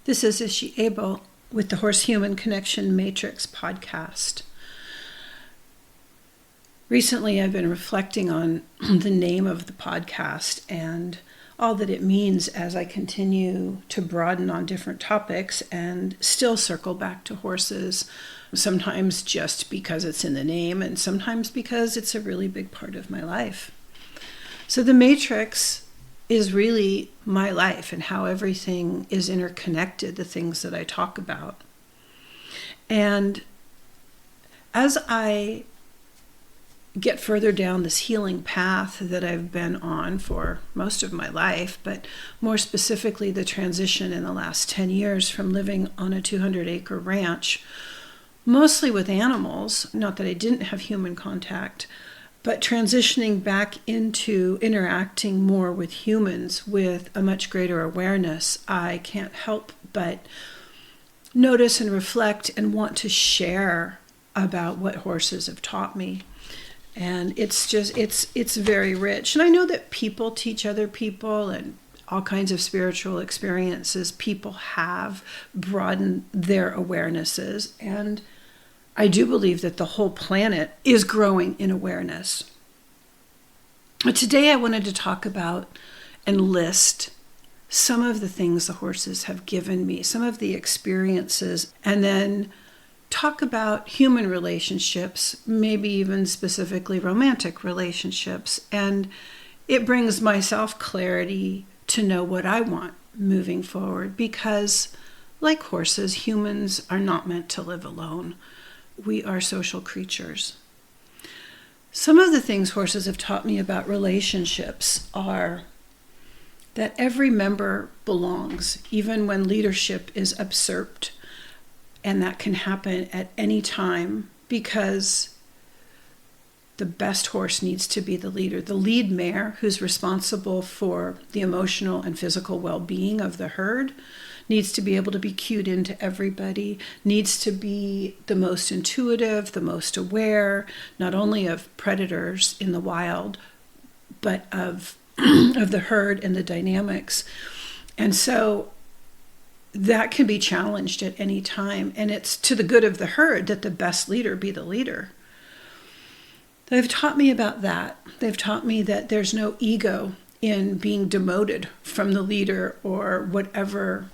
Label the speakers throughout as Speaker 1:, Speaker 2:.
Speaker 1: This is she able with the Horse-Human Connection Matrix podcast. Recently, I've been reflecting on the name of the podcast and all that it means as I continue to broaden on different topics and still circle back to horses, sometimes just because it's in the name and sometimes because it's a really big part of my life. So the Matrix is really my life and how everything is interconnected, the things that I talk about. And as I get further down this healing path that I've been on for most of my life, but more specifically the transition in the last 10 years from living on a 200-acre ranch, mostly with animals, not that I didn't have human contact, but transitioning back into interacting more with humans with a much greater awareness, I can't help but notice and reflect and want to share about what horses have taught me. And it's very rich. And I know that people teach other people and all kinds of spiritual experiences people have broadened their awarenesses. And I do believe that the whole planet is growing in awareness. But today I wanted to talk about and list some of the things the horses have given me, some of the experiences, and then talk about human relationships, maybe even specifically romantic relationships. And it brings myself clarity to know what I want moving forward, because like horses, humans are not meant to live alone. We are social creatures. Some of the things horses have taught me about relationships are that every member belongs, even when leadership is usurped. And that can happen at any time, because the best horse needs to be the leader. The lead mare, who's responsible for the emotional and physical well-being of the herd, needs to be able to be cued into everybody, needs to be the most intuitive, the most aware, not only of predators in the wild, but of the herd and the dynamics. And so that can be challenged at any time. And it's to the good of the herd that the best leader be the leader. They've taught me about that. They've taught me that there's no ego in being demoted from the leader or whatever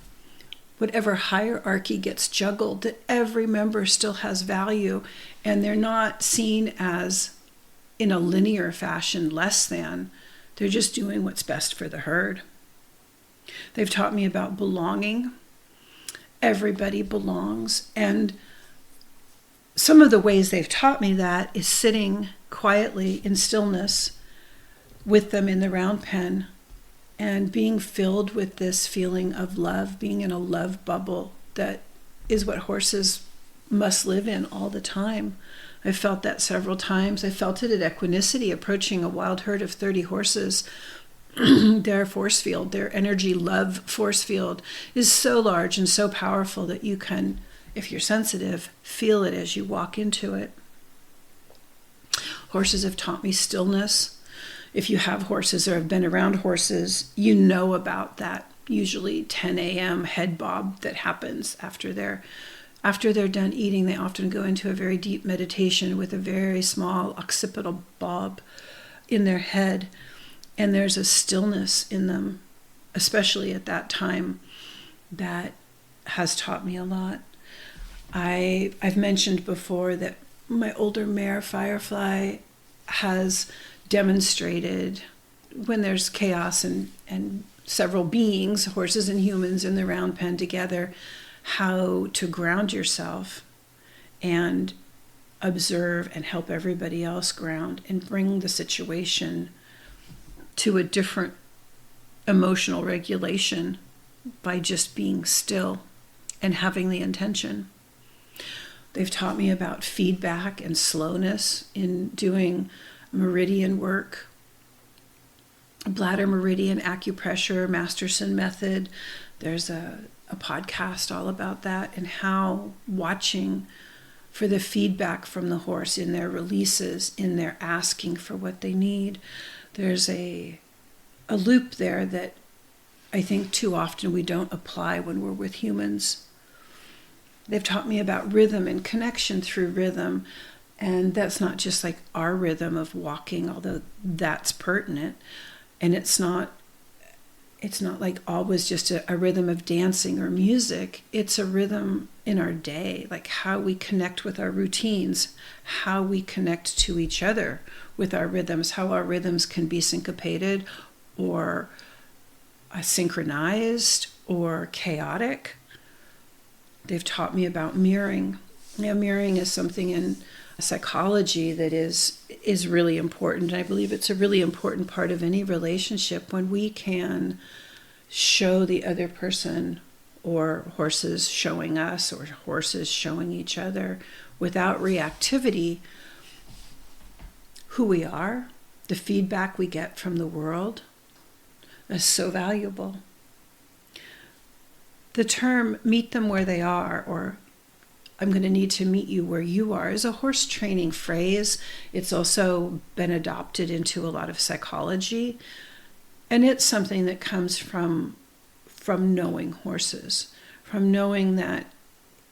Speaker 1: hierarchy gets juggled, that every member still has value and they're not seen as, in a linear fashion, less than. They're just doing what's best for the herd. They've taught me about belonging. Everybody belongs. And some of the ways they've taught me that is sitting quietly in stillness with them in the round pen and being filled with this feeling of love, being in a love bubble that is what horses must live in all the time. I've felt that several times. I felt it at Equinicity, approaching a wild herd of 30 horses. Their force field, their energy love force field is so large and so powerful that you can, if you're sensitive, feel it as you walk into it. Horses have taught me stillness. If you have horses or have been around horses, you know about that usually 10 a.m. head bob that happens after they're done eating. They often go into a very deep meditation with a very small occipital bob in their head. And there's a stillness in them, especially at that time, that has taught me a lot. I've mentioned before that my older mare, Firefly, has demonstrated when there's chaos and several beings, horses and humans, in the round pen together, how to ground yourself and observe and help everybody else ground and bring the situation to a different emotional regulation by just being still and having the intention. They've taught me about feedback and slowness in doing meridian work, bladder meridian acupressure, Masterson method. There's a podcast all about that, and how watching for the feedback from the horse in their releases, in their asking for what they need. There's a loop there that I think too often we don't apply when we're with humans. They've taught me about rhythm and connection through rhythm. And that's not just like our rhythm of walking, although that's pertinent. And it's not like always just a rhythm of dancing or music. It's a rhythm in our day, like how we connect with our routines, how we connect to each other with our rhythms, how our rhythms can be syncopated or synchronized or chaotic. They've taught me about mirroring. Mirroring is something in psychology that is really important. And I believe it's a really important part of any relationship when we can show the other person, or horses showing us, or horses showing each other, without reactivity, who we are, the feedback we get from the world is so valuable. The term "meet them where they are," or "I'm going to need to meet you where you are," is a horse training phrase. It's also been adopted into a lot of psychology. And it's something that comes from knowing horses, from knowing that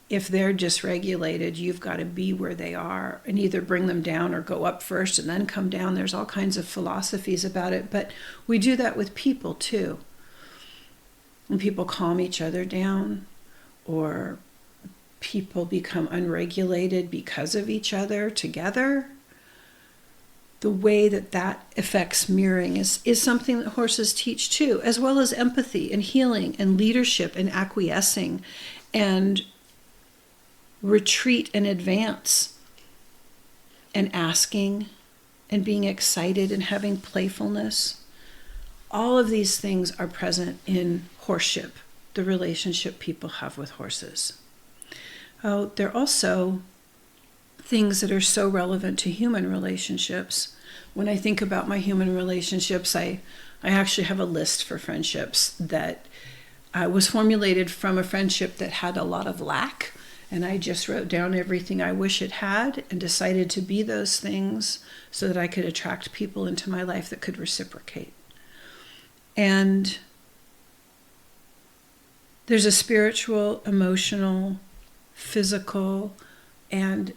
Speaker 1: if they're dysregulated, you've got to be where they are and either bring them down or go up first and then come down. There's all kinds of philosophies about it, but we do that with people too. When people calm each other down, or people become unregulated because of each other together, the way that affects mirroring is something that horses teach too, as well as empathy and healing and leadership and acquiescing and retreat and advance and asking and being excited and having playfulness. All of these things are present in horseship, the relationship people have with horses. Oh, they're also things that are so relevant to human relationships. When I think about my human relationships, I actually have a list for friendships that was formulated from a friendship that had a lot of lack. And I just wrote down everything I wish it had and decided to be those things so that I could attract people into my life that could reciprocate. And there's a spiritual, emotional, physical, and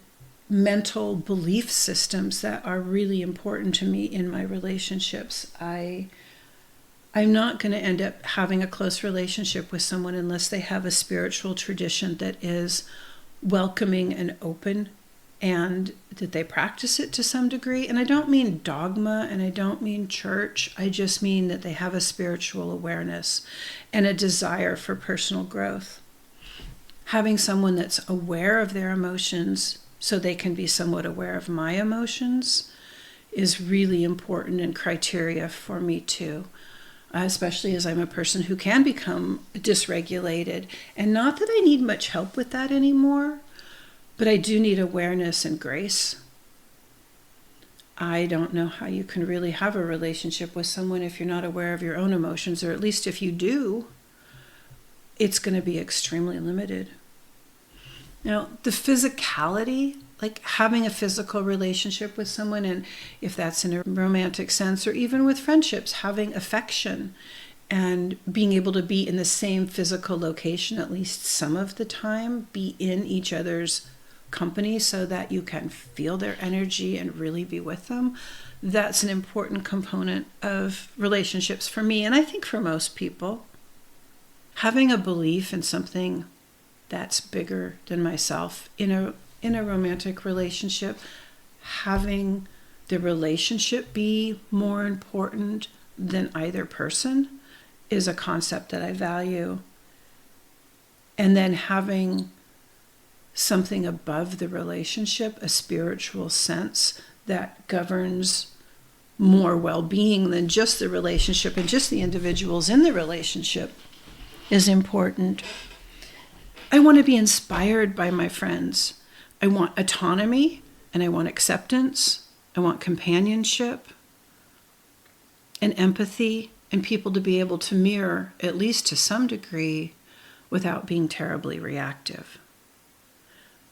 Speaker 1: mental belief systems that are really important to me in my relationships. I'm not going to end up having a close relationship with someone unless they have a spiritual tradition that is welcoming and open, and that they practice it to some degree. And I don't mean dogma, and I don't mean church. I just mean that they have a spiritual awareness and a desire for personal growth. Having someone that's aware of their emotions so they can be somewhat aware of my emotions is really important and criteria for me too. Especially as I'm a person who can become dysregulated. And not that I need much help with that anymore, but I do need awareness and grace. I don't know how you can really have a relationship with someone if you're not aware of your own emotions, or at least if you do, it's going to be extremely limited. Now, the physicality, like having a physical relationship with someone, and if that's in a romantic sense, or even with friendships, having affection and being able to be in the same physical location at least some of the time, be in each other's company so that you can feel their energy and really be with them. That's an important component of relationships for me, and I think for most people. Having a belief in something that's bigger than myself in a romantic relationship, having the relationship be more important than either person is a concept that I value. And then having something above the relationship, a spiritual sense that governs more well-being than just the relationship and just the individuals in the relationship, is important. I want to be inspired by my friends. I want autonomy, and I want acceptance. I want companionship and empathy, and people to be able to mirror, at least to some degree, without being terribly reactive.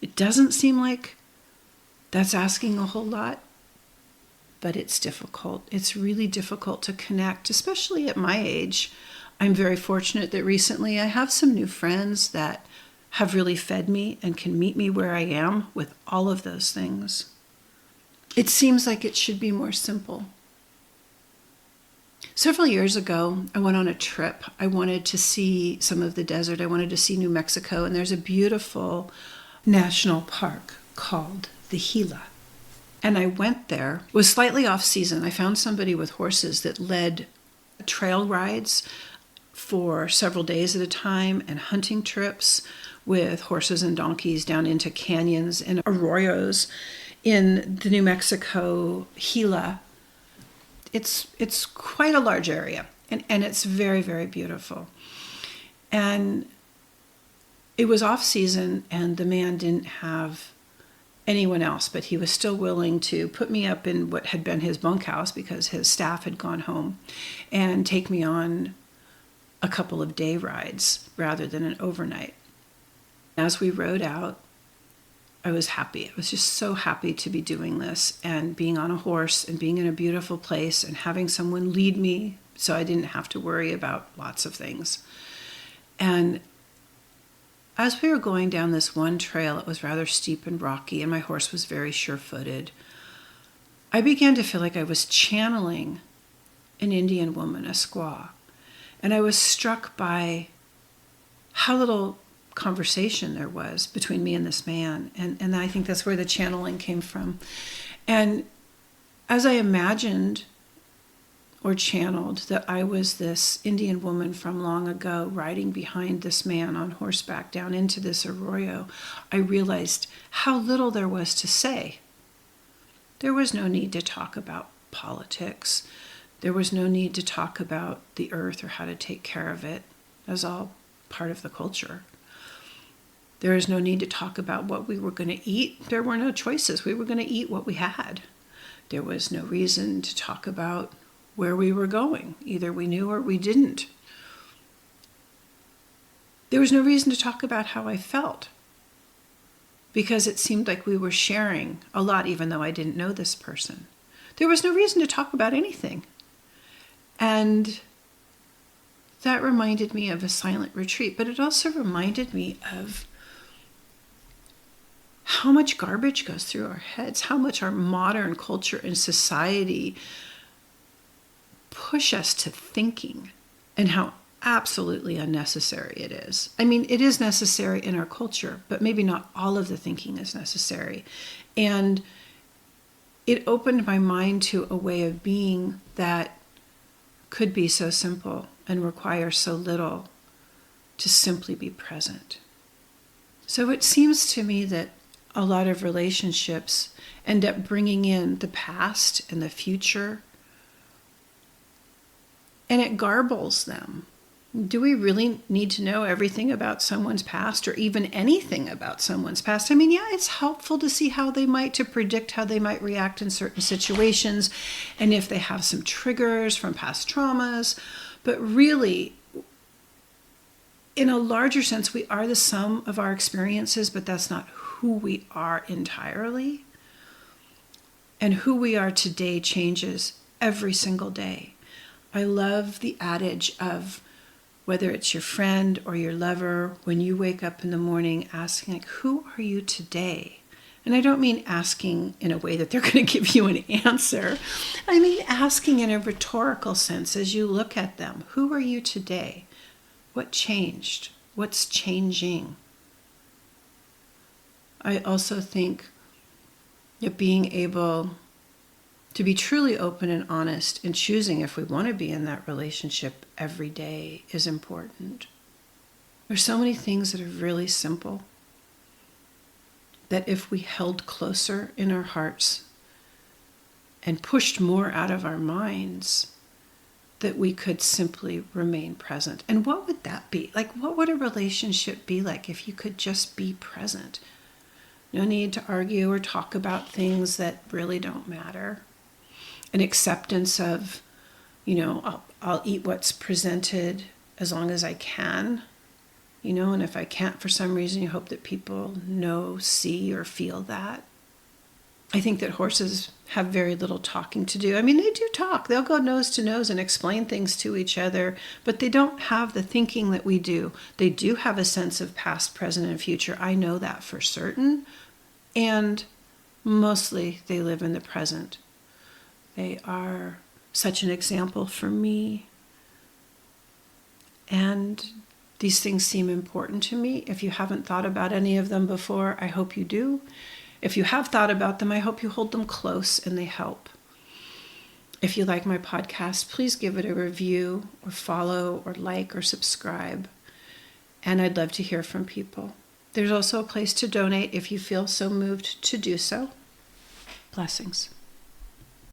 Speaker 1: It doesn't seem like that's asking a whole lot, but it's difficult. It's really difficult to connect, especially at my age. I'm very fortunate that recently I have some new friends that have really fed me and can meet me where I am with all of those things. It seems like it should be more simple. Several years ago, I went on a trip. I wanted to see some of the desert. I wanted to see New Mexico, and there's a beautiful national park called the Gila. And I went there. It was slightly off season. I found somebody with horses that led trail rides for several days at a time and hunting trips with horses and donkeys down into canyons and arroyos in the New Mexico Gila. It's quite a large area, and it's very, very beautiful. And it was off season, and the man didn't have anyone else, but he was still willing to put me up in what had been his bunkhouse because his staff had gone home, and take me on a couple of day rides rather than an overnight. As we rode out, I was happy. I was just so happy to be doing this and being on a horse and being in a beautiful place and having someone lead me so I didn't have to worry about lots of things. And as we were going down this one trail, it was rather steep and rocky, and my horse was very sure-footed. I began to feel like I was channeling an Indian woman, a squaw. And I was struck by how little conversation there was between me and this man. And I think that's where the channeling came from. And as I imagined or channeled that I was this Indian woman from long ago riding behind this man on horseback down into this arroyo, I realized how little there was to say. There was no need to talk about politics. There was no need to talk about the earth or how to take care of it. That was all part of the culture. There was no need to talk about what we were going to eat. There were no choices. We were going to eat what we had. There was no reason to talk about where we were going. Either we knew or we didn't. There was no reason to talk about how I felt, because it seemed like we were sharing a lot, even though I didn't know this person. There was no reason to talk about anything. And that reminded me of a silent retreat, but it also reminded me of how much garbage goes through our heads, how much our modern culture and society push us to thinking, and how absolutely unnecessary it is. I mean, it is necessary in our culture, but maybe not all of the thinking is necessary. And it opened my mind to a way of being that could be so simple and require so little to simply be present. So it seems to me that a lot of relationships end up bringing in the past and the future, and it garbles them. Do we really need to know everything about someone's past, or even anything about someone's past? I mean, yeah, it's helpful to see to predict how they might react in certain situations, and if they have some triggers from past traumas. But really, in a larger sense, we are the sum of our experiences, but that's not who we are entirely. And who we are today changes every single day. I love the adage of, whether it's your friend or your lover, when you wake up in the morning asking, like, who are you today? And I don't mean asking in a way that they're going to give you an answer. I mean asking in a rhetorical sense as you look at them. Who are you today? What changed? What's changing? I also think that being able to be truly open and honest and choosing if we want to be in that relationship every day is important. There's so many things that are really simple that if we held closer in our hearts and pushed more out of our minds, that we could simply remain present. And what would that be? Like, what would a relationship be like if you could just be present? No need to argue or talk about things that really don't matter. An acceptance of, I'll eat what's presented as long as I can, and if I can't for some reason, you hope that people know, see, or feel that. I think that horses have very little talking to do. I mean, they do talk. They'll go nose to nose and explain things to each other, but they don't have the thinking that we do. They do have a sense of past, present, and future. I know that for certain. And mostly they live in the present. They are such an example for me. And these things seem important to me. If you haven't thought about any of them before, I hope you do. If you have thought about them, I hope you hold them close and they help. If you like my podcast, please give it a review or follow or like or subscribe. And I'd love to hear from people. There's also a place to donate if you feel so moved to do so. Blessings.